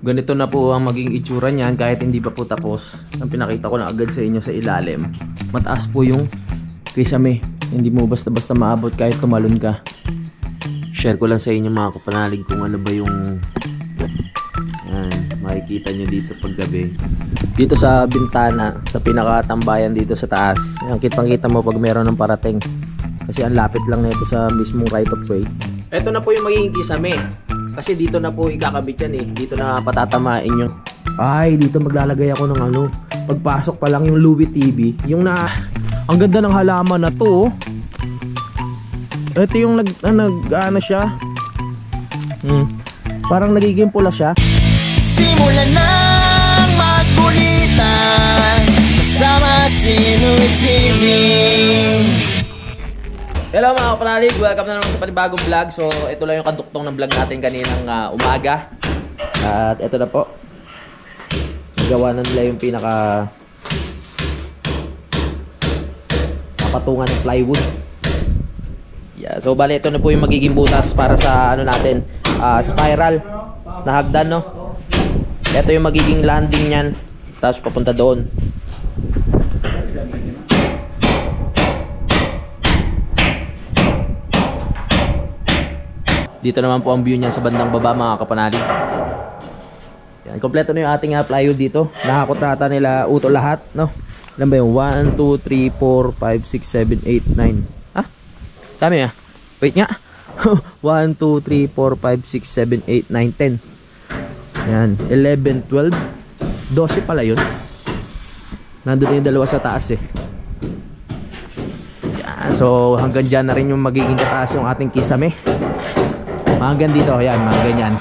Ganito na po ang maging itsura niyan kahit hindi pa po tapos. Ang pinakita ko na agad sa inyo sa ilalim. Mataas po yung kisame. Hindi mo basta-basta maabot kahit tumalon ka. Share ko lang sa inyo mga kapanalig kung ano ba yung makikita nyo dito paggabi. Dito sa bintana, sa pinakatambayan dito sa taas. Yan, kitang-kita mo pag meron ng parating. Kasi ang lapit lang nito sa mismong right of way. Ito na po yung magiging kisame. Kasi dito na po ikakabit yan eh. Dito na patatamain yung... Ay, dito maglalagay ako ng ano. Pagpasok pa lang yung Louie TV. Yung na... Ang ganda ng halaman na to. Ito yung ano siya. Parang nagiging pula siya. Simulan ng magkulitan kasama si Louie TV. Hello mga kapanalig, welcome na naman sa panibagong vlog. So ito lang yung kanduktong ng vlog natin kaninang umaga. At ito na po. Gawa na nila yung pinaka patungan ng plywood. Yeah, so bali ito na po yung magiging butas para sa ano natin, spiral na hagdan, no. Ito yung magiging landing niyan, tapos papunta doon. Dito naman po ang view niya sa bandang baba mga kapanalig. Yan, kompleto na yung ating plywood dito. Nakakot na ata nila uto lahat, no? Alam ba yung 1, 2, 3, 4, 5, 6, 7, 8, 9. Ha? Dami ah. Wait nga. 1, 2, 3, 4, 5, 6, 7, 8, 9, 10. Yan. 11, 12. 12 pala yun. Nandun yung dalawa sa taas eh. Yan. So hanggang dyan na rin yung magiging kataas yung ating kisame. Hanggang dito. Yan. Mga ganyan.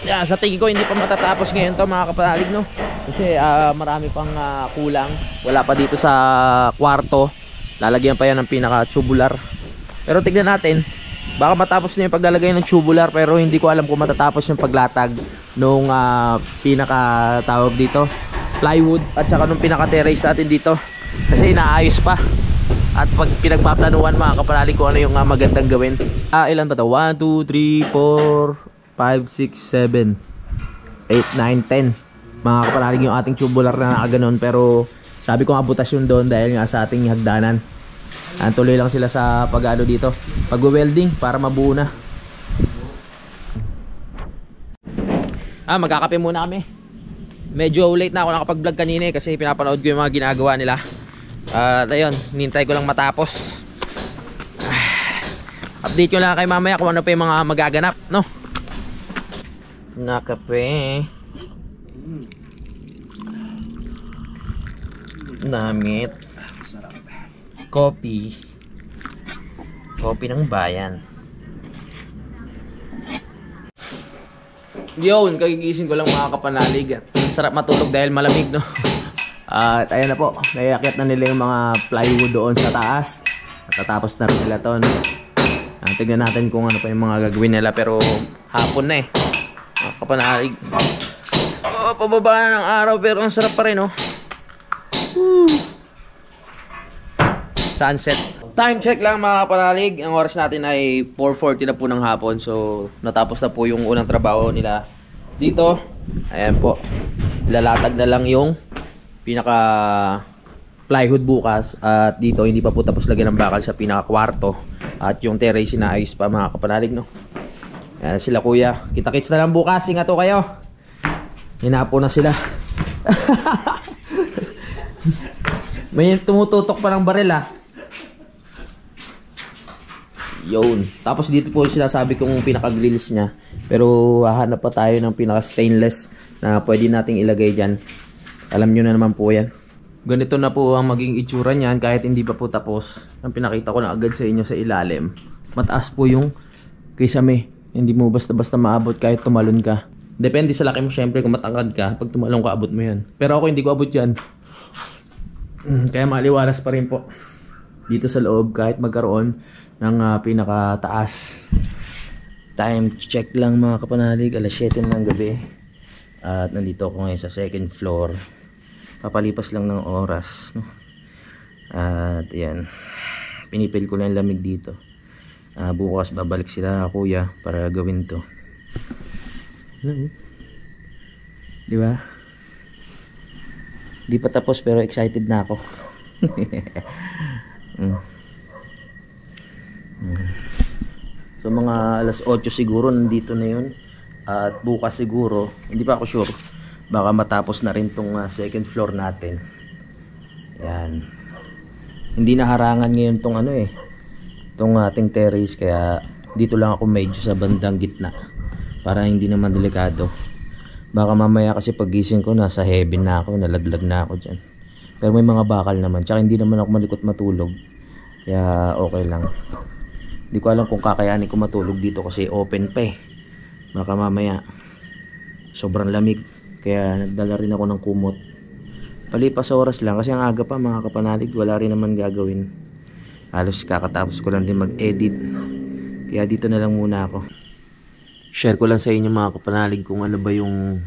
Yeah, sa tingin ko hindi pa matatapos ngayon to mga kapanalig, no? Kasi marami pang kulang. Wala pa dito sa kwarto. Lalagyan pa yan ng pinaka tubular. Pero tignan natin, baka matapos na yung paglalagay ng tubular, pero hindi ko alam kung matatapos yung paglatag nung pinaka tawag dito plywood at saka nung pinaka terrace natin dito. Kasi inaayos pa. At pag pinagpaplanuhan mga kapanalig kung ano yung magandang gawin. Ilan ba to? 1, 2, 3, 4 5, 6, 7 8, 9, 10 mga kapanalig yung ating tubular na nakaganon. Pero sabi ko nga butas yun doon dahil nga sa ating hagdanan. Tuloy lang sila sa pag-ano dito, pag-welding para mabuo na. Magkakape muna kami. Medyo late na ako nakapag-vlog kanina kasi pinapanood ko yung mga ginagawa nila. At ayun, nintay ko lang matapos. Update ko lang kay mamaya kung ano pa yung mga magaganap, no? Na kape. Namit. Coffee. Coffee ng bayan. Yun, kagigising ko lang mga kapanalig. Sarap matulog dahil malamig, no? At ayan na po, naiakyat na nila yung mga plywood doon sa taas. At tatapos na rin nila to, no? Tignan natin kung ano pa yung mga gagawin nila. Pero hapon na eh kapanalig. Pababa na ng araw pero ang sarap pa rin, oh. Sunset. Time check lang mga kapanalig. Ang oras natin ay 4:40 na po ng hapon. So natapos na po yung unang trabaho nila dito. Ayan po. Ilalatag na lang yung pinaka plywood bukas. At dito hindi pa po tapos lagyan ng bakal sa pinaka kwarto. At yung terrace inaayos pa mga kapanalig, no? Ayan sila kuya. Kita-kits na lang bukas. Ingat to kayo. Hinapo na sila. May tumututok pa ng baril, ah. Yun. Tapos dito po sila sabi kong pinaka-grills niya. Pero hahanap pa tayo ng pinaka-stainless na pwede nating ilagay dyan. Alam nyo na naman po yan. Ganito na po ang maging itsura niyan kahit hindi pa po tapos. Ang pinakita ko na agad sa inyo sa ilalim. Mataas po yung kisame. Hindi mo basta-basta maabot kahit tumalon ka. Depende sa laki mo syempre kung matangkad ka. Pag tumalon ka, abot mo yan. Pero ako hindi ko abot yan. Kaya maliwalas pa rin po dito sa loob kahit magkaroon ng pinakataas. Time check lang mga kapanalig. Alas 7 ng gabi. At nandito ako ngayon sa second floor. Papalipas lang ng oras, no? At yan. Pinipil ko lang yung lamig dito. Bukas babalik sila kuya para gawin to. Di ba? Di pa tapos pero excited na ako. So mga alas 8 siguro nandito na yun. At bukas siguro, hindi pa ako sure, baka matapos na rin tong second floor natin. Yan. Hindi na harangan ngayon tong tong ating terrace, kaya dito lang ako medyo sa bandang gitna para hindi naman delikado. Baka mamaya kasi pagising ko nasa heaven na ako, nalaglag na ako dyan. Pero may mga bakal naman, tsaka hindi naman ako malikot matulog, kaya okay lang. Hindi ko alam kung kakayanin ko matulog dito kasi open pa eh. Baka mamaya sobrang lamig, kaya nagdala rin ako ng kumot. Palipas oras lang kasi ang aga pa mga kapanalig, wala rin naman gagawin. Halos kakatapos ko lang din mag-edit, kaya dito na lang muna ako. Share ko lang sa inyo mga kapanalig kung ano ba yung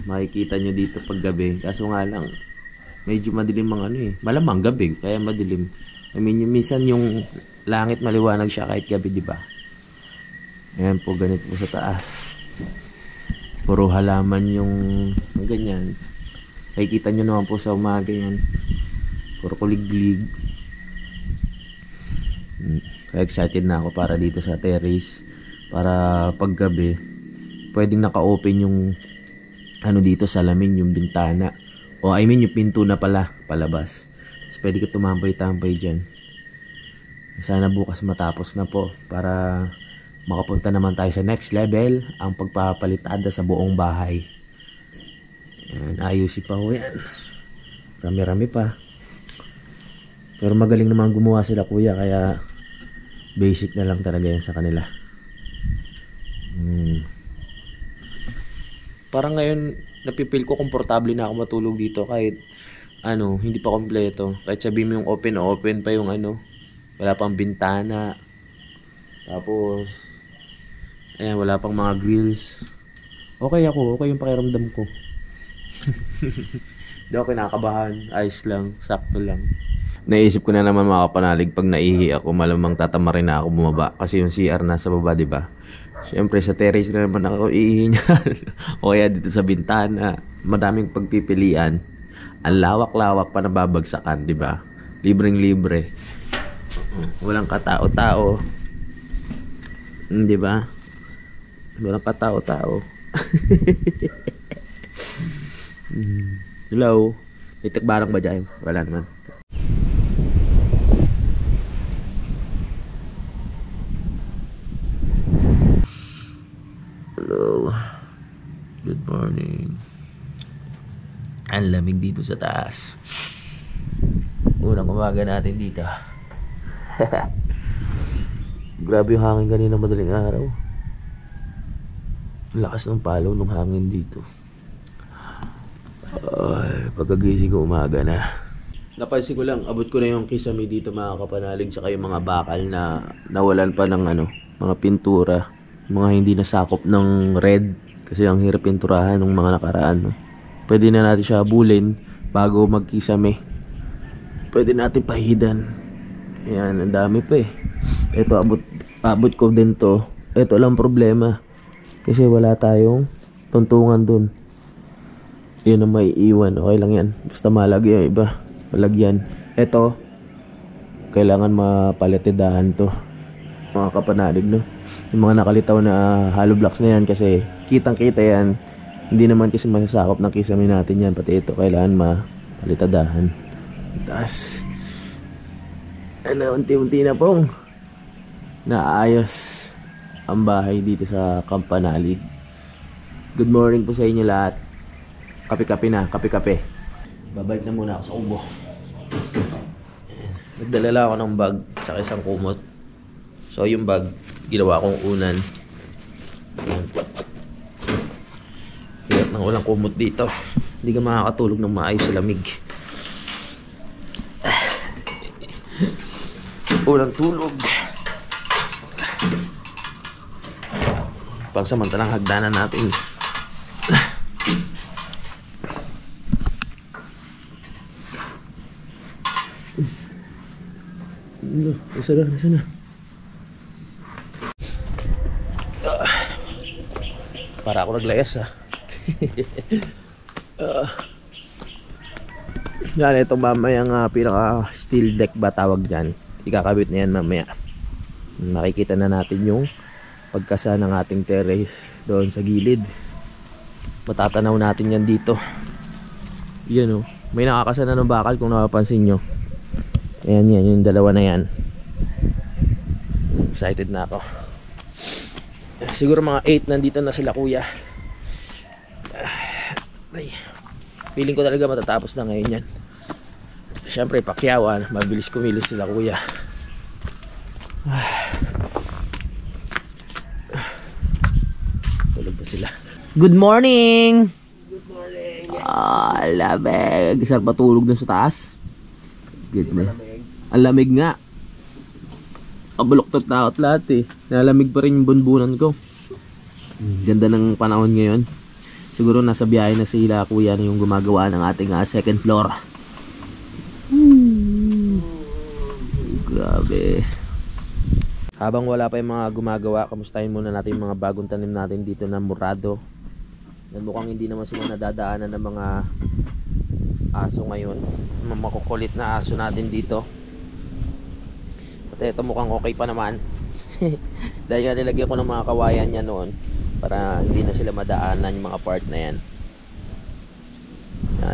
makikita nyo dito pag gabi. Kaso nga lang medyo madilim ang malamang gabi kaya madilim. I mean yung minsan yung langit maliwanag siya kahit gabi, di ba? Ayan po, ganito po sa taas. Puro halaman yung ganyan. Nakikita nyo naman po sa umaga yan. Puro kuliglig. Kaya excited na ako para dito sa terrace. Para paggabi, pwedeng naka-open yung dito salamin, yung bintana. O I mean yung pinto na pala, palabas. Tapos pwede ka tumambay-tambay dyan. Sana bukas matapos na po para makapunta naman tayo sa next level, ang pagpapalitada sa buong bahay. Yan, ayusin pa ho yan. Rami-rami pa. Pero magaling naman gumawa sila kuya, kaya basic na lang talaga yan sa kanila. Parang ngayon napipil ko komportable na ako matulog dito kahit hindi pa kompleto. Kahit sabihin mo yung open pa yung wala pang bintana. Tapos ayan, wala pang mga grills. Okay ako, okay yung pakiramdam ko. Hindi ako kinakabahan, ayos lang, sakto lang. Naisip ko na naman mga kapanalig, pag naihi ako, malamang tatamarin na ako bumaba. Kasi yung CR nasa baba, diba? Siyempre sa terrace na naman ako iihi niyan. O kaya dito sa bintana, madaming pagpipilian. Ang lawak-lawak pa nababagsakan, diba? Libreng-libre. Walang katao-tao. Diba? Walang katao-tao. Hello? May tikbarang ba dyan? Wala naman. Hello. Good morning. Ang lamig dito sa taas. Unang umaga natin dito. Grabe yung hangin kanina madaling araw. Lakas ng palo ng hangin dito. Ay, pagkagising ko umaga na. Napansin ko lang, abot ko na yung kisame dito mga kapanalig, saka yung mga bakal na nawalan pa ng mga pintura, mga hindi nasakop ng red kasi ang hirap pinturahan ng mga nakaraan. Pwede na natin siya habulin bago magkisame. Pwede natin pahidan. Ayan, ang dami pa eh. Ito, abot ko din to. Ito lang problema kasi wala tayong tuntungan dun. Yun ang may iwan. Okay lang yan. Basta malagyan yung iba. Malagyan. Ito, kailangan mapalitidahan to. Mga kapanalig, no? Yung mga nakalitaw na hollow blocks na yan kasi kitang-kita yan. Hindi naman kasi masasakop ng kisame natin yan. Pati ito, kailangan mapalitadahan. Tapos, unti-unti na pong naayos ang bahay dito sa Kampanalig. Good morning po sa inyo lahat. Kape-kape na, kape-kape. Babalik na muna ako sa ubo. Nagdala lang ako ng bag tsaka isang kumot. So yung bag, ginawa kong unan. Hirap nang walang kumot dito. Hindi ka makakatulog ng maayos sa lamig. Walang tulog. Pagsamantalang hagdanan natin. Isa na. Para ako naglayas ha. Yan, itong mamayang pinaka steel deck ba tawag dyan. Ikakabit na yan mamaya. Makikita na natin yung pagkasa ng ating terrace doon sa gilid. Matatanaw natin yan dito. Yan may nakakasa na ng bakal kung napapansin nyo. Ayan yan, yung dalawa na yan. Excited na ako. Siguro mga 8 nandito na sila kuya. Ay, feeling ko talaga matatapos na ngayon yan. Siyempre pakyawan, mabilis kumilos sila kuya. Tulog ba sila? Good morning! Good morning. Lamig. Sarap patulog na sa taas. Good na. Ang lamig nga. Kabulok taot lahat eh. Nalamig pa rin yung bunbunan ko. Ganda ng panahon ngayon. Siguro nasa biyahe na sila kuya na yung gumagawa ng ating second floor. Grabe. Habang wala pa yung mga gumagawa, kamustahin muna natin yung mga bagong tanim natin dito na murado. Mukhang hindi naman sila nadadaanan ng mga aso ngayon. Mga makukulit na aso natin dito. At ito mukhang okay pa naman. Dahil nga nilagyan ko ng mga kawayan niya noon para hindi na sila madaanan yung mga part na yan.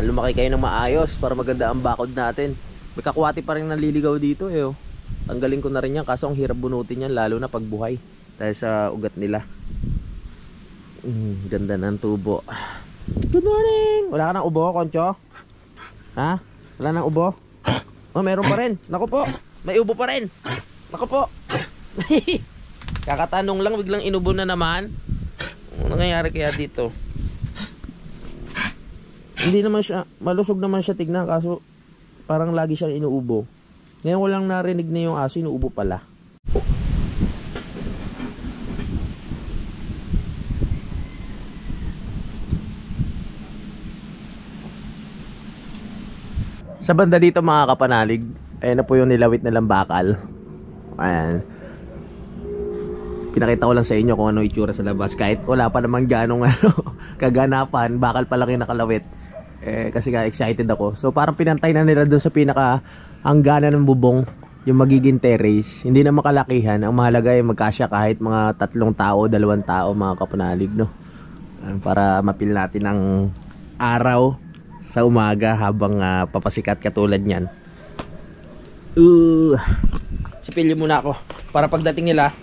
Lumaki kayo ng maayos para maganda ang bakod natin. May kakwati pa rin naliligaw dito eh. Tanggalin ko na rin yan kaso ang hirap bunutin yan lalo na pag buhay dahil sa ugat nila. Ganda ng tubo. Good morning! Wala ka ng ubo, Koncho? Ha? Wala ng ubo? Oh, meron pa rin. Naku po, may ubo pa rin. Naku po. Kakatanong lang, biglang inubo na naman. Ano nangyayari kaya dito? Hindi naman siya, malusog naman siya tignan kaso parang lagi siyang inuubo. Ngayon ko lang narinig na yung aso inuubo pala. Sa banda dito mga kapanalig, ayan na po yung nilawit na bakal. Ayan. Pinakita ko lang sa inyo kung ano itsura sa labas. Kahit wala pa naman ganong kaganapan, bakal pa lang yung nakalawit. Kasi nga excited ako. So parang pinantay na nila doon sa pinaka hangganan ng bubong yung magiging terrace. Hindi na makalakihan. Ang mahalaga ay magkasya kahit mga 3 tao, 2 tao mga kapanalig, no? Para mapil natin ang araw sa umaga habang papasikat katulad niyan. Sipilyo muna ako para pagdating nila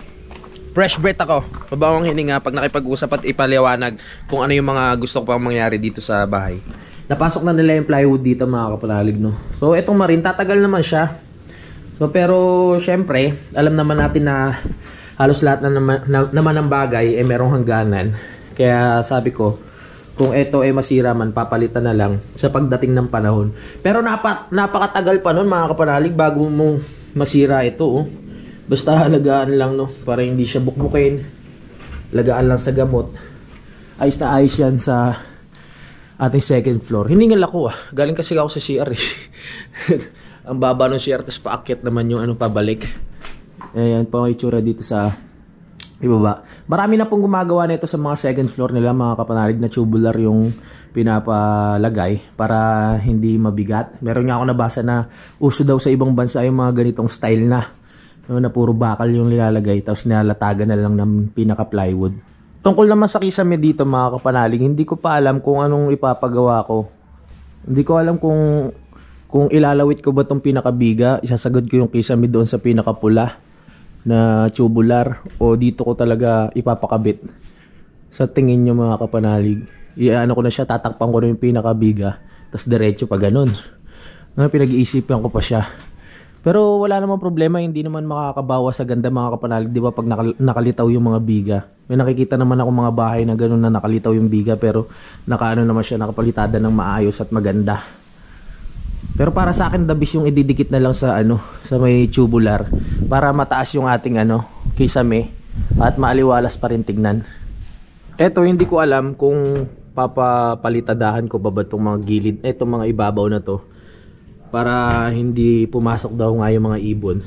fresh breath ako. Mabawang hininga pag nakipag-usap at ipaliwanag kung ano yung mga gusto ko pang mangyari dito sa bahay. Napasok na nila yung plywood dito mga kapanalig, no? So etong marin tatagal naman siya. So pero syempre alam naman natin na halos lahat na naman ng bagay merong hangganan. Kaya sabi ko kung ito masira man, papalitan na lang sa pagdating ng panahon. Pero napakatagal pa nun mga kapanalig bago mo masira ito. Basta halagaan lang, no? Para hindi siya bukbukin. Lagaan lang sa gamot. Ayos na ayos yan sa ating second floor. Hiningal ako Galing kasi ako sa CR eh. Ang baba ng CR tapos paakyat naman yung pabalik. Ayan po ang itsura dito sa ibaba. Marami na pong gumagawa nito sa mga second floor nila mga kapanalig na tubular yung pinapalagay para hindi mabigat. Meron nga ako nabasa na uso daw sa ibang bansa yung mga ganitong style na puro bakal yung nilalagay tapos nilalatagan na lang ng pinaka plywood. Tungkol naman sa kisame dito mga kapanalig, hindi ko pa alam kung anong ipapagawa ko. Hindi ko alam kung ilalawit ko ba itong pinakabiga, isasagad ko yung kisame doon sa pinakapula na tubular o dito ko talaga ipapakabit. Sa tingin nyo mga kapanalig, iano ko na siya, tatakpan ko na yung pinakabiga tapos diretso pa ganun. Pinag-iisipan ko pa siya. Pero wala namang problema, hindi naman makakabawa sa ganda mga kapanalig, di ba pag nakalitaw yung mga biga. May nakikita naman ako mga bahay na gano'n na nakalitaw yung biga pero nakaano naman siya, nakapalitada ng maayos at maganda. Pero para sa akin dabis yung ididikit na lang sa sa may tubular para mataas yung ating kisame at maaliwalas pa rin tignan. Eto hindi ko alam kung papapalitadahan ko ba itong mga gilid, etong mga ibabaw na to. para hindi pumasok daw nga yung mga ibon.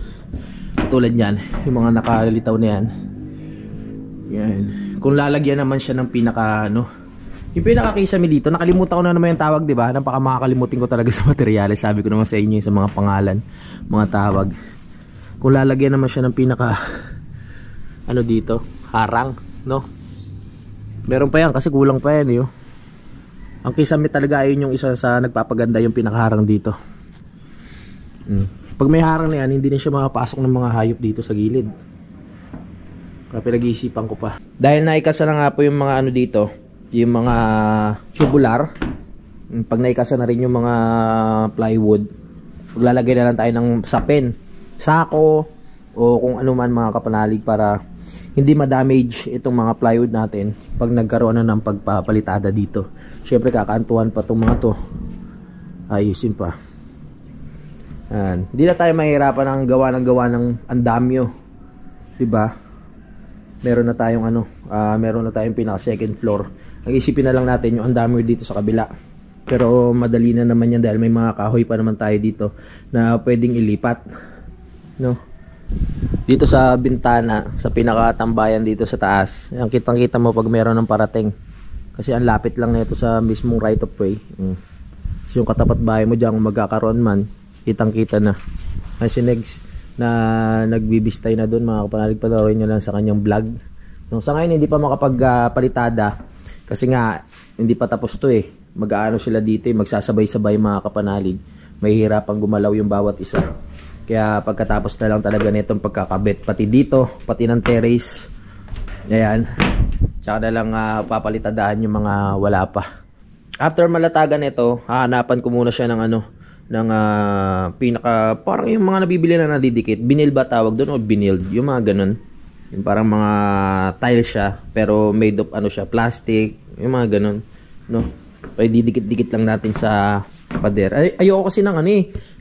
Tulad yan, yung mga nakalitaw na yan. Yan. Kung lalagyan naman siya ng pinaka ano, yung pinaka-kisame dito, nakalimutan ko na naman yung tawag, di ba? Napaka makakalimutin ko talaga sa materyales. Sabi ko naman sa inyo sa mga pangalan, mga tawag. Kung lalagyan naman siya ng pinaka ano dito, harang, no? Meron pa yan kasi kulang pa yan, yo. Ang kisame talaga ayun yung isa sa nagpapaganda yung pinakaharang dito. Pag may harang na yan, hindi na siya makapasok ng mga hayop dito sa gilid. Kaya pinag-iisipan ko pa. Dahil naikasa na nga po yung mga ano dito, yung mga tubular. Pag naikasa na rin yung mga plywood, maglalagay na lang tayo ng sapin, sako, o kung ano man mga kapanalig para hindi ma-damage itong mga plywood natin pag nagkaroon na ng pagpapalitada dito. Syempre kakaantuhan pa itong mga to. Ayusin pa. Hindi na tayo mahirapan ng gawa ng andamyo, diba? Meron na tayong meron na tayong pinaka second floor. Ang isipin na lang natin yung andamyo dito sa kabila. Pero madali na naman yan dahil may mga kahoy pa naman tayo dito na pwedeng ilipat, no? Dito sa bintana, sa pinakatambayan dito sa taas, ang kitang-kita mo pag meron ng parating. Kasi ang lapit lang nito sa mismong right of way. So yung katapat bahay mo diyan kung magkakaroon man, kitang-kita na. Kasi next na nagbibistay na doon, mga kapanalig, panoorin nyo lang sa kanyang vlog. No, sa ngayon hindi pa makapagpalitada kasi nga hindi pa tapos to eh. Mag-aano sila dito, magsasabay-sabay mga kapanalig. Mahihirapang gumalaw yung bawat isa. Kaya pagkatapos na lang talaga nitong pagkakabit, pati dito, pati ng terrace. Ayan. Tsaka na lang papalitadahan yung mga wala pa. After malatagan nito, hahanapan ko muna siya ng pinaka, parang yung mga nabibili na nadidikit. Vinyl ba tawag doon o vinyl? Yung mga ganun. Yung parang mga tiles siya, pero made of plastic. Yung mga ganun. No? So, didikit-dikit lang natin sa pader. Ayoko kasi ng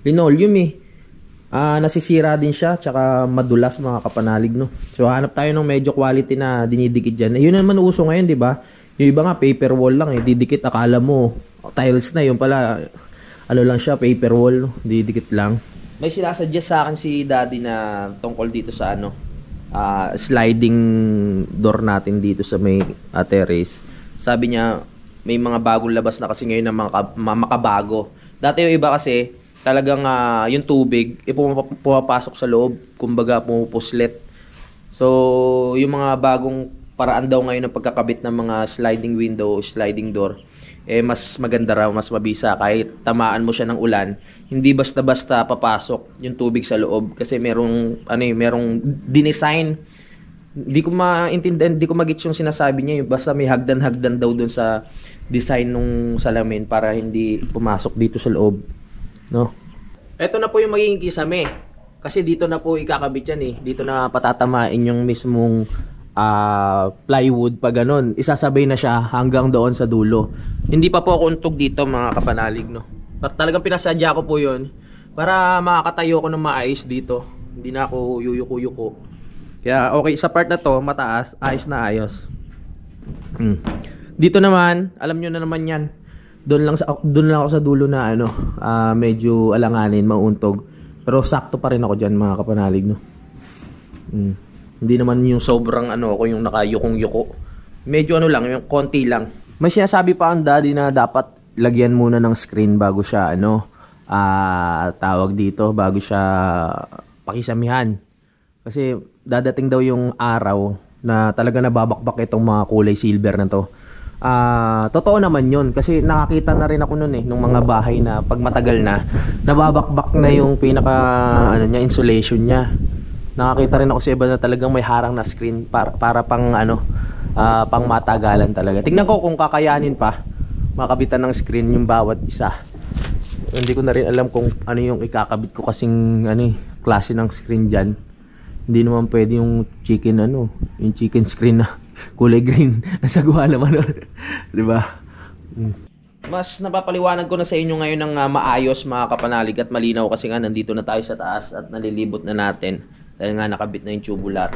linoleum eh. Nasisira din siya, tsaka madulas mga kapanalig, no? So hanap tayo ng medyo quality na dinidikit dyan. Yun naman uso ngayon, di ba? Yung iba nga paper wall lang eh, didikit akala mo tiles na, yun pala ano lang siya, paper wall, no? Didikit lang. May sinasuggest sa akin si Daddy na tungkol dito sa sliding door natin dito sa may terrace. Sabi niya may mga bagong labas na kasi ngayon na makabago. Dati yung iba kasi talagang yung tubig pumapasok sa loob, kumbaga pumupuslet. So yung mga bagong paraan daw ngayon ng pagkakabit ng mga sliding window, sliding door, mas maganda raw, mas mabisa kahit tamaan mo siya ng ulan. Hindi basta-basta papasok yung tubig sa loob kasi merong dinesign. Hindi ko maintindihan, hindi ko magets yung sinasabi niya, basta may hagdan-hagdan daw dun sa design nung salamin para hindi pumasok dito sa loob. No? Ito na po yung magiging kisame. Kasi dito na po ikakabit yan eh. Dito na patatamain yung mismong plywood pa ganun. Isasabay na siya hanggang doon sa dulo. Hindi pa po ako untog dito mga kapanalig, no? Talagang pinasadya ko po yun para makakatayo ko ng maayos dito. Hindi na ako yuyuko-yuko. Kaya okay, sa part na to mataas, ayos na ayos. Dito naman, alam nyo na naman yan. Doon lang ako sa dulo na medyo alanganin, mauntog. Pero sakto pa rin ako diyan mga kapanalig, no. Hindi naman yung sobrang ako yung nakayukong-yuko. Medyo lang, yung konti lang. May sinasabi pa ang Daddy na dapat lagyan muna ng screen bago siya tawag dito, bago siya pakisamihan. Kasi dadating daw yung araw na talaga nababakbak itong mga kulay silver na to. Totoo naman yun kasi nakakita na rin ako nun nung mga bahay na pag matagal na nababakbak na yung pinaka insulation niya. Nakakita rin ako sa iba na talagang may harang na screen para pang pang matagalan talaga. Tingnan ko kung kakayanin pa makabitan ng screen yung bawat isa. Hindi ko na rin alam kung ano yung ikakabit ko kasing klase ng screen diyan. Hindi naman pwede yung chicken yung chicken screen na kulay green. Nasagawa naman, di ba? Mas napapaliwanag ko na sa inyo ngayon ng maayos mga kapanalig at malinaw kasi nga nandito na tayo sa taas at nalilibot na natin dahil nga nakabit na yung tubular.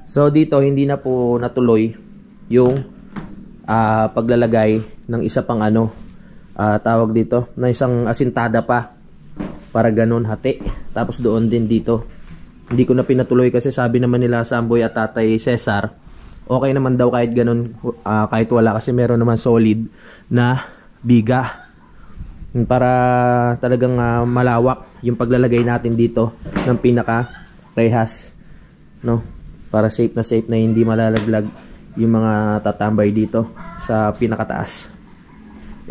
So dito hindi na po natuloy yung paglalagay ng isa pang tawag dito na isang asintada pa para ganun hati. Tapos doon din dito. Hindi ko na pinatuloy kasi sabi naman nila Samboy at Tatay Cesar, okay naman daw kahit ganun, kahit wala, kasi meron naman solid na biga. Para talagang malawak yung paglalagay natin dito ng pinaka rehas, no? Para safe na hindi malalaglag yung mga tatambay dito sa pinakataas.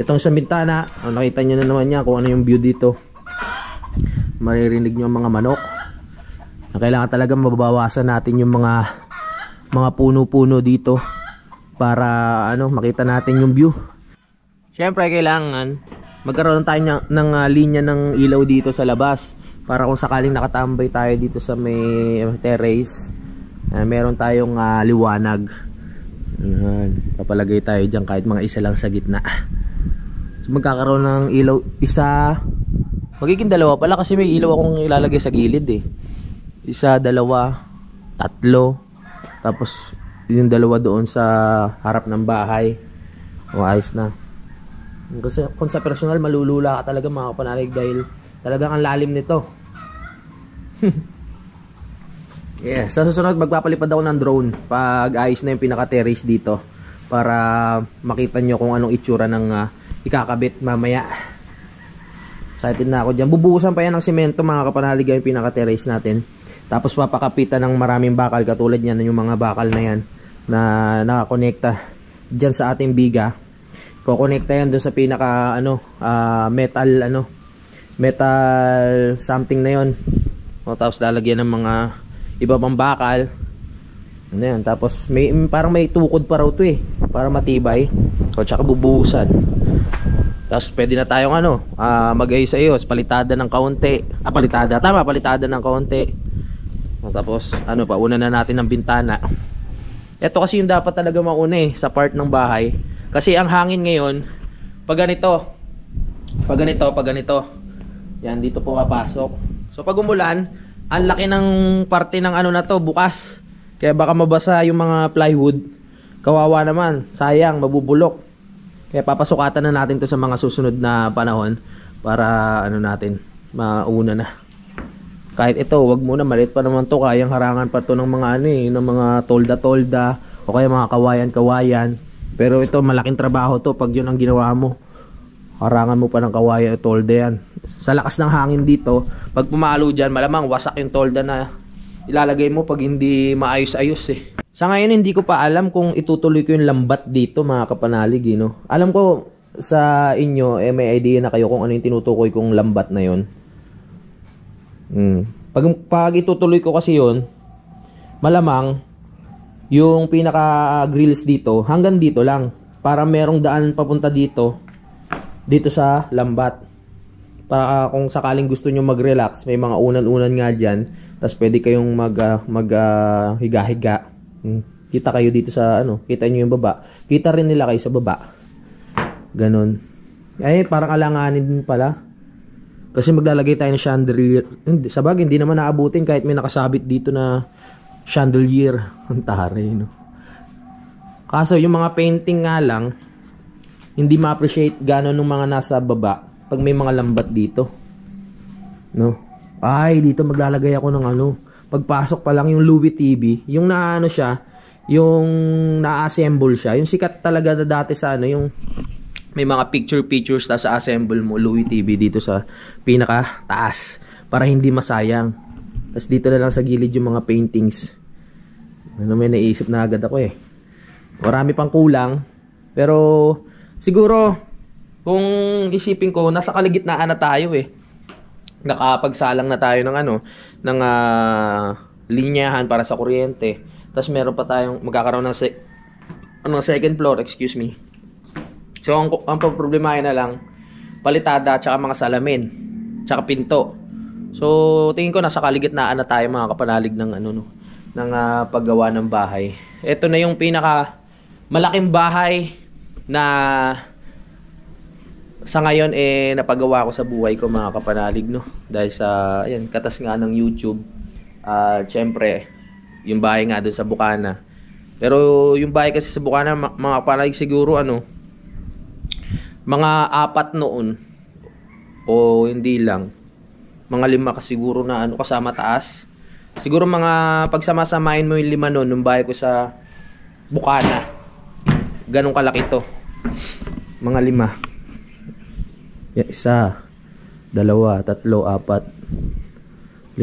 Itong sa bintana, nakita nyo na naman yan kung ano yung view dito. Maririnig nyo ang mga manok. Kailangan talaga mababawasan natin yung mga puno-puno dito para makita natin yung view. Syempre kailangan magkaroon tayo ng linya ng ilaw dito sa labas para kung sakaling nakatambay tayo dito sa may terrace, meron tayong liwanag. Papalagay tayo dyan kahit mga isa lang sa gitna. So magkakaroon ng ilaw isa, magiging dalawa pala kasi may ilaw akong ilalagay sa gilid eh. Isa, dalawa, tatlo, tapos yung dalawa doon sa harap ng bahay. Ayos na. Kasi kung sa personal malulula ka talaga mga kapanalig dahil talagang ang lalim nito. Yeah, sa susunod magpapalipad ako ng drone pag ayos na yung pinaka-terrace dito para makita nyo kung anong itsura ng ikakabit mamaya. Excited na ako dyan. Bubuhusan pa yan ng semento mga kapanalig yung pinaka-terrace natin. Tapos papakapitan ng maraming bakal katulad yan, yung mga bakal na yan na nakakonekta dyan sa ating biga. Kukonekta yan doon sa pinaka metal something na yon. Tapos lalagyan ng mga iba pang bakal. Yan, tapos parang may tukod pa raw to eh para matibay. Tsaka bubuhusan. Tapos pwede na tayong mag-ayos-ayos, palitada ng kaunti. Palitada ng kaunti. Tapos pauna na natin ng bintana. Ito kasi yung dapat talaga mauna sa part ng bahay. Kasi ang hangin ngayon, pag ganito, yan, dito po kapasok. So pag umulan, ang laki ng parte ng na to, bukas. Kaya baka mabasa yung mga plywood. Kawawa naman, sayang, mabubulok. Kaya papasukatan na natin to sa mga susunod na panahon para mauna na. Kahit ito, wag muna, maliit pa naman to, kayang harangan pa to ng mga ng mga tolda-tolda o kaya mga kawayan-kawayan. Pero ito, malaking trabaho to pag yun ang ginawa mo. Harangan mo pa ng kawayan o tolda yan. Sa lakas ng hangin dito, pag pumalo dyan, malamang wasak yung tolda na ilalagay mo pag hindi maayos-ayos eh. Sa ngayon, hindi ko pa alam kung itutuloy ko yung lambat dito mga kapanalig. Alam ko sa inyo, may idea na kayo kung ano yung tinutukoy kong lambat na yon. Pag itutuloy ko kasi yon, malamang yung pinaka grills dito hanggang dito lang para merong daan papunta dito sa lambat para kung sakaling gusto nyo mag-relax, may mga unan-unan nga dyan, tapos pwede kayong higa-higa. Kita kayo dito sa kita nyo yung baba, kita rin nila kayo sa baba, ganon. Parang alanganin din pala kasi maglalagay tayo ng chandelier. Sabagay hindi naman naabutin kahit may nakasabit dito na chandelier. Ang taray, no? Kaso yung mga painting nga lang, hindi ma-appreciate gano'n ng mga nasa baba pag may mga lambat dito, no? Dito maglalagay ako ng pagpasok pa lang yung Louis TV, yung siya, yung na-assemble siya, yung sikat talaga na dati sa yung may mga pictures sa assemble mo, Louis TV dito sa pinaka taas para hindi masayang. Tapos dito na lang sa gilid yung mga paintings. May naisip na agad ako eh. Marami pang kulang. Pero siguro kung isipin ko, nasa kaligitnaan na tayo eh. Nakapagsalang na tayo ng linyahan para sa kuryente. Tapos meron pa tayong magkakaroon ng second floor, excuse me. So ang problemahin na lang palitada at saka mga salamin, tsaka pinto. So tingin ko nasa kaligitnaan na tayo mga kapanalig ng paggawa ng bahay. Ito na yung pinaka malaking bahay na sa ngayon napagawa ko sa buhay ko mga kapanalig, no? Dahil sa katas nga ng YouTube. Syempre yung bahay nga doon sa Bukana. Pero yung bahay kasi sa Bukana mga kapanalig siguro mga 4 noon o hindi lang. Mga 5 ka siguro na ano kasama taas. Siguro mga pagsama-samain mo yung 5 nun, nung bahay ko sa Bukana. Ganong kalaki to. Mga 5. Yeah, 1, 2, 3, 4, 5.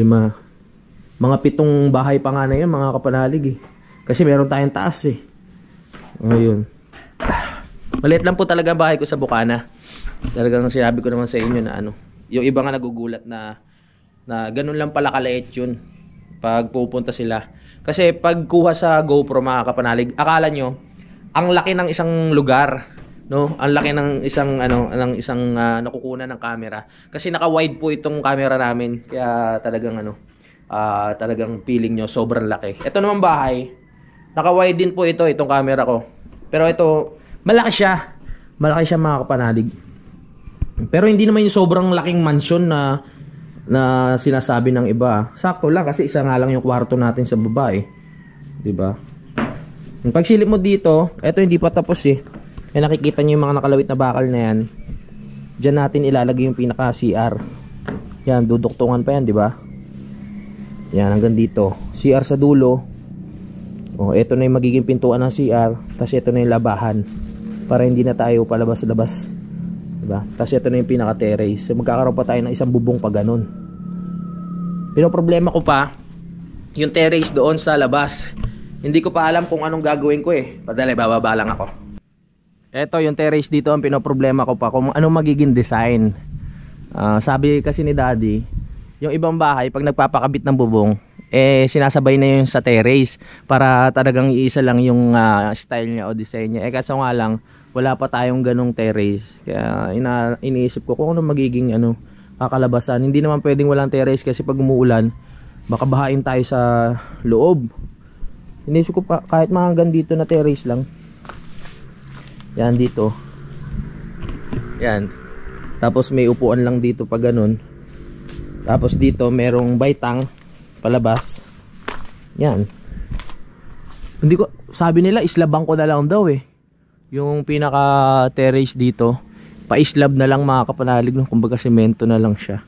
Mga 7 bahay pa nga na yun, mga kapanalig eh. Kasi meron tayong taas eh. Ngayon. Maliit lang po talaga bahay ko sa Bukana. Talagang sinabi ko naman sa inyo na ano. Yung iba nga nagugulat na ganun lang pala kaliit yun. Pag pupunta sila. Kasi pagkuha sa GoPro mga kapanalig, akala nyo, ang laki ng isang lugar. No? Ang laki ng isang nakukunan ng camera. Kasi naka-wide po itong camera namin. Kaya talagang talagang feeling nyo sobrang laki. Ito naman bahay, naka-wide din po itong camera ko. Pero ito, malaki siya. Malaki siya mga kapanalig. Pero hindi naman yung sobrang laking mansion na sinasabi ng iba. Sakto lang kasi isa nga lang yung kwarto natin sa baba eh. 'Di ba? Yung pagsilip mo dito, ito hindi pa tapos eh. May nakikita niyo yung mga nakalawit na bakal na yan. Diyan natin ilalagay yung pinaka CR. Yan, duduktungan pa yan, 'di ba? Yan hanggang dito. CR sa dulo. Oh, ito na yung magiging pintuan ng CR, tapos ito na yung labahan para hindi na tayo palabas-labas. Diba? Tapos ito na yung pinaka-terrace. So magkakaroon pa tayo ng isang bubong pa ganun. Pero problema ko pa yung terrace doon sa labas. Hindi ko pa alam kung anong gagawin ko eh. Padali, bababa lang ako. Ito yung terrace dito, ang pinoproblema ko pa kung anong magiging design. Sabi kasi ni Daddy, yung ibang bahay pag nagpapakabit ng bubong, sinasabay na yung sa terrace para talagang iisa lang yung style niya o design niya. Kaso nga lang, wala pa tayong ganong terrace. Kaya iniisip ko kung ano magiging kakalabasan. Hindi naman pwedeng walang terrace kasi pag umuulan, baka bahain tayo sa loob. Iniisip ko pa, kahit mga hanggang dito na terrace lang. Yan dito. Yan. Tapos may upuan lang dito pa ganun. Tapos dito merong baitang palabas. Yan. Hindi ko, sabi nila islabang ko na lang daw eh. Yung pinaka terrace dito, pa-islab na lang mga kapanalig, no? Kumbaga semento na lang siya.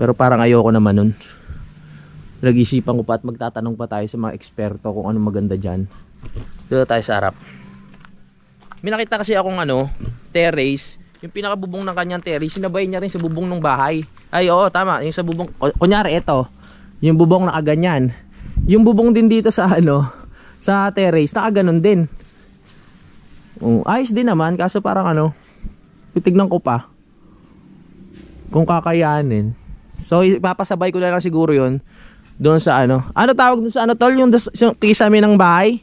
Pero parang ayoko naman nun. Nag-isipan ko pa at magtatanong pa tayo sa mga eksperto kung ano maganda dyan. Dito tayo sa harap. May nakita kasi akong terrace. Yung pinakabubong ng kanyang terrace, sinabay niya rin sa bubong ng bahay. Ay oo, tama. Yung sa bubong, kunyari ito, yung bubong nakaganyan. Yung bubong din dito sa sa terrace, nakaganon din. Ayos din naman, kaso parang titignan ko pa kung kakayanin. So ipapasabay ko na lang siguro yun doon sa ano tawag doon sa tol, yung kisame ng bahay,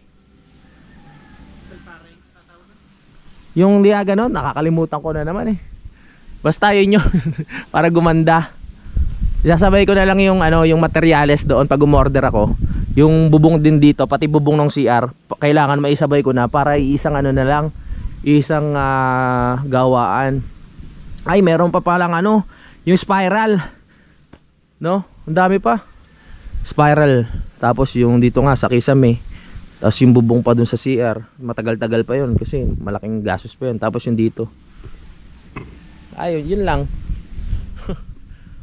yung diya ganon, nakakalimutan ko na naman eh. Basta yun yun. Para gumanda, sasabay ko na lang yung yung materyales doon pag umorder ako. Yung bubong din dito, pati bubong ng CR, kailangan maisabay ko na para isang na lang, isang gawaan. Ay, meron pa palang yung spiral. No? Ang dami pa. Spiral. Tapos yung dito nga sa kisame. Tapos yung bubong pa dun sa CR. Matagal-tagal pa yun kasi malaking gastos pa yun. Tapos yung dito. Ayun, yun lang.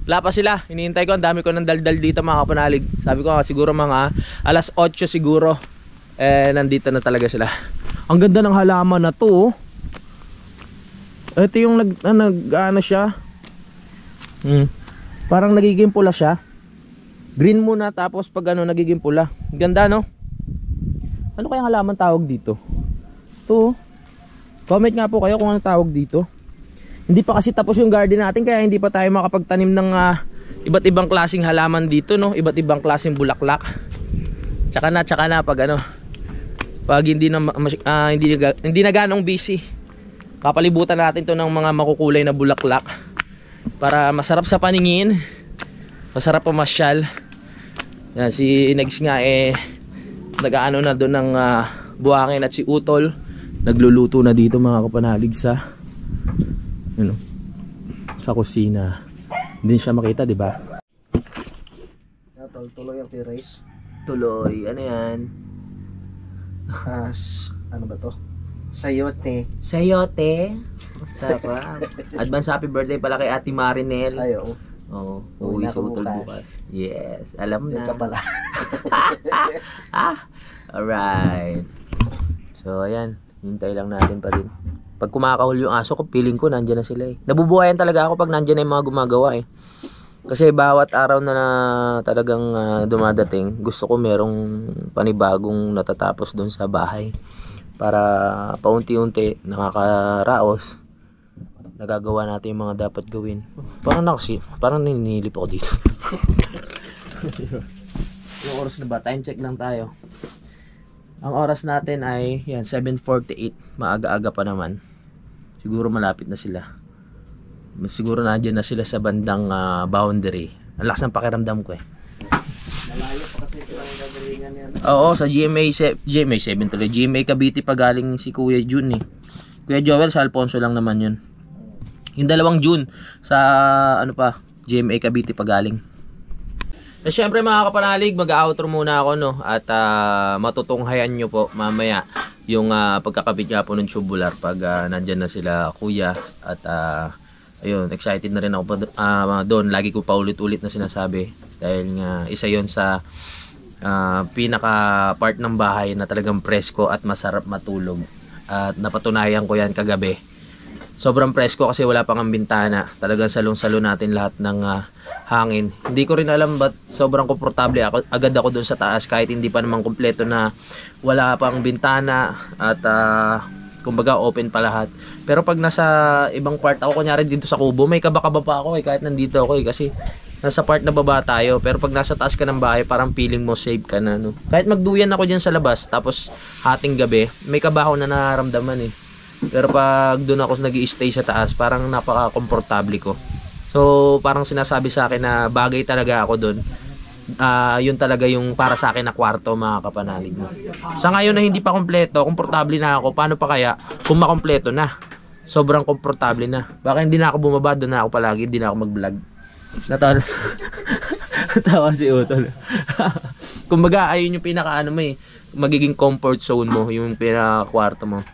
Wala pa sila, hinihintay ko, ang dami ko ng daldal dito mga kapanalig. Sabi ko siguro mga alas 8 siguro nandito na talaga sila. Ang ganda ng halaman na to. Ito yung siya. Parang nagiging pula siya. Green muna tapos pag nagiging pula. Ganda no? Ano kayang halaman tawag dito? To. Comment nga po kayo kung ano tawag dito. Hindi pa kasi tapos yung garden natin kaya hindi pa tayo makapagtanim ng iba't ibang klaseng halaman dito, no? Iba't ibang klaseng bulaklak. Tsaka na pag pag hindi na ganong busy. Papalibutan natin 'to ng mga makukulay na bulaklak para masarap sa paningin, masarap pamasyal. Yan si Inags nga nag-aano na doon ng buhangin at si Utol nagluluto na dito mga kapanalig sa sa kusina. Hindi siya makita, di ba? Tuloy ang terrace. Tuloy, ano yan? Ano ba to? Sayote. Sayote? Masarap. Advance happy birthday pala kay Ate Marinel. Ay, oo. Oo, Uwi uuwi na si ako Utol bukas. bukas. Yes, alam Doon ka na. pala. Alright. So, ayan. Hintay lang natin pa rin. Pag kumakahul yung aso ko, feeling ko nandyan na sila eh. Nabubuhayan talaga ako pag nandyan na yung mga gumagawa eh. Kasi bawat araw na, talagang dumadating, gusto ko merong panibagong natatapos doon sa bahay. Para paunti-unti nakakaraos, nagagawa natin yung mga dapat gawin. Parang naninilip ako dito. Yung oras na ba? Time check lang tayo. Ang oras natin ay yan 7:48. Maaga-aga pa naman. Siguro malapit na sila. Siguro nandiyan na sila sa bandang boundary. Ang lakas ng pakiramdam ko eh. Malayo pa kasi ito ang gagalingan yan. Oo, sa GMA 7 tuloy. GMA Cavite pa galing si Kuya Jun eh. Kuya Joel sa Alfonso lang naman yun. Yung dalawang June sa GMA Cavite pa galing. Eh syempre mga kapanalig, mag-outro muna ako no at matutunghayan nyo po mamaya yung pagkakabit nga po ng tubular pag nandyan na sila kuya at ayun, excited na rin ako doon. Lagi ko pa ulit-ulit na sinasabi dahil nga isa yon sa pinaka part ng bahay na talagang presko at masarap matulog. At napatunayan ko yan kagabi. Sobrang presko kasi wala pang ang bintana. Talagang salong-salo natin lahat ng hangin. Hindi ko rin alam ba't sobrang komportable agad ako doon sa taas kahit hindi pa naman kumpleto na wala pang bintana at kumbaga open pa lahat. Pero pag nasa ibang part ako, kunyari dito sa kubo, may kaba-kaba pa ako kahit nandito ako kasi nasa part na baba tayo. Pero pag nasa taas ka ng bahay, parang feeling mo safe ka na no. Kahit magduyan ako diyan sa labas tapos hating gabi, may kaba ako na nararamdaman eh. Pero pag doon ako nag-i-stay sa taas, parang napaka-komportable ko. So, parang sinasabi sa akin na bagay talaga ako doon. Yun talaga yung para sa akin na kwarto, mga kapanalig mo. Sa ngayon na hindi pa kompleto, komportable na ako. Paano pa kaya kung makompleto na? Sobrang komportable na. Baka hindi na ako bumaba, doon na ako palagi, hindi na ako mag-vlog. Natawa si Utol. Kumbaga, ayun yung pinaka magiging comfort zone mo, yung pinaka kwarto mo.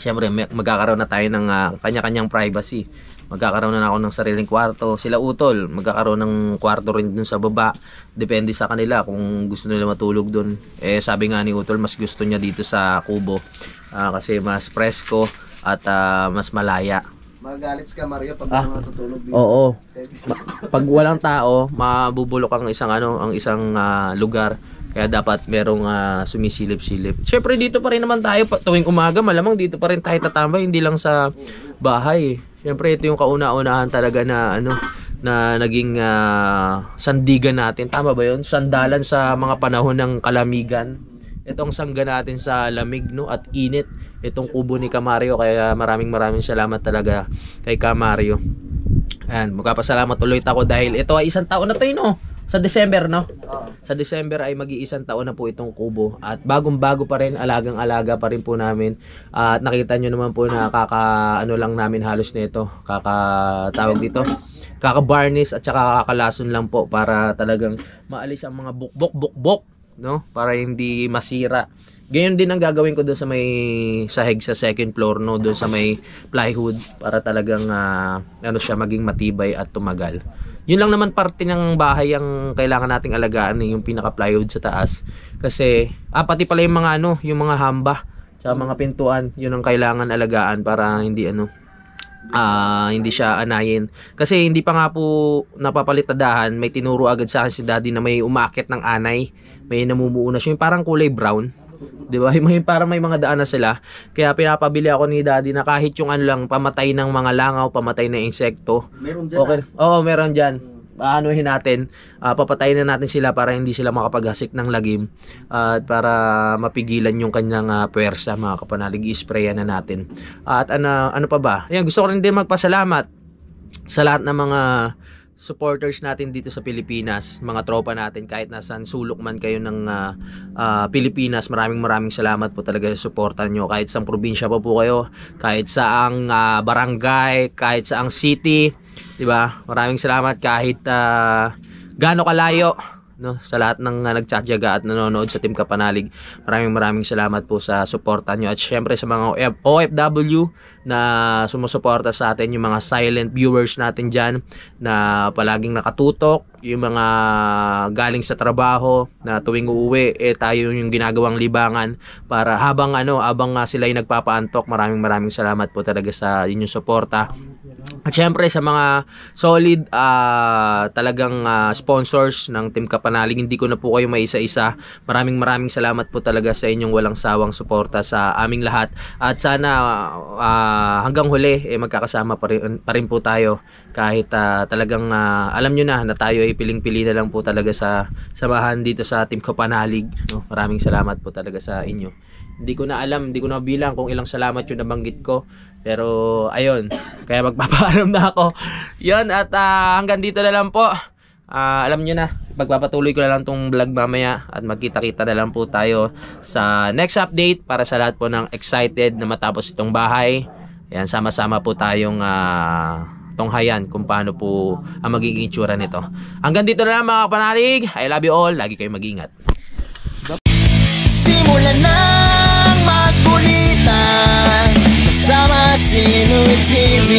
Siyempre, magkakaroon na tayo ng kanya-kanyang privacy. Magkakaroon na ako ng sariling kwarto. Sila Utol, magkakaroon ng kwarto rin dun sa baba. Depende sa kanila kung gusto nila matulog dun. Eh, sabi nga ni Utol, mas gusto niya dito sa kubo. Kasi mas presko at mas malaya. Magalit ka Mario pag mga natutulog dito. Oo. Pag walang tao, mabubulok ang isang lugar. Kaya dapat merong sumisilip-silip. Siyempre dito pa rin naman tayo tuwing umaga, malamang dito pa rin tayo tatambay, hindi lang sa bahay. Siyempre ito yung kauna-unahan talaga na na naging sandigan natin. Tama ba 'yon? Sandalan sa mga panahon ng kalamigan. Itong sangga natin sa lamig no at init. Itong kubo ni Kamario, kaya maraming salamat talaga kay Kamario. Ayan, magpapasalamat ulit ako dahil ito ay isang taon na to no. Sa December, no? Sa December ay mag-iisang taon na po itong kubo. At bagong-bago pa rin, alagang-alaga pa rin po namin. At nakita nyo naman po na lang namin halos nito. Tawag dito. Kaka-varnish at saka kakalason lang po para talagang maalis ang mga bukbok, no? Para hindi masira. Ganyan din ang gagawin ko doon sa may sahig sa second floor, no? Doon sa may plywood para talagang siya maging matibay at tumagal. Yun lang naman parte ng bahay ang kailangan nating alagaan, yung pinaka plywood sa taas. Kasi pati pala yung mga yung mga hamba sa mga pintuan, yun ang kailangan alagaan para hindi hindi siya anayin. Kasi hindi pa nga po napapalitadahan, may tinuro agad sa akin si Daddy na may umaakit ng anay, may namumuo na siya, yung parang kulay brown. 'Di ba? Parang may mga daan na sila. Kaya pinapabili ako ni Daddy na kahit yung lang pamatay ng mga langaw, pamatay ng insekto. Meron dyan. Okay. Oo, meron diyan. Aanuhin natin, papatayin na natin sila para hindi sila makapaghasik ng lagim at para mapigilan yung kanyang puwersa, mga kapanalig. I-sprayan na natin. At ano pa ba? Ayan, gusto ko rin din magpasalamat sa lahat ng mga supporters natin dito sa Pilipinas, mga tropa natin kahit nasaan sulok man kayo ng Pilipinas. Maraming salamat po talaga sa suporta nyo. Kahit saang probinsya pa po kayo, kahit saang barangay, kahit saang city, di ba? Maraming salamat kahit gaano kalayo, no, sa lahat ng nagtsatsaga at nanonood sa Team Kapanalig. Maraming salamat po sa suporta nyo. At syempre sa mga OFW na sumusuporta sa atin, yung mga silent viewers natin dyan na palaging nakatutok, yung mga galing sa trabaho na tuwing uuwi tayo yung ginagawang libangan para habang sila ay nagpapaantok. Maraming salamat po talaga sa inyong suporta. At syempre sa mga solid talagang sponsors ng Team Kapanalig, hindi ko na po kayo maisa-isa. Maraming salamat po talaga sa inyong walang sawang suporta sa aming lahat. At sana hanggang huli magkakasama pa rin po tayo kahit talagang alam nyo na tayo ay piling-pili na lang po talaga sa samahan dito sa Team Kapanalig, no? Maraming salamat po talaga sa inyo. Hindi ko na bilang kung ilang salamat yung nabanggit ko. Pero ayun, kaya magpapaalam na ako. Yun, at hanggang dito na lang po. Alam nyo na, magpapatuloy ko na lang tong vlog mamaya at magkita-kita na lang po tayo sa next update para sa lahat po ng excited na matapos itong bahay. Ayan, sama-sama po tayong tunghayan kung paano po ang magiging itsura nito. Hanggang dito na lang mga kapanalig. I love you all. Lagi kayong mag-ingat. Simulan ng magkulitan kasama si Inuit TV.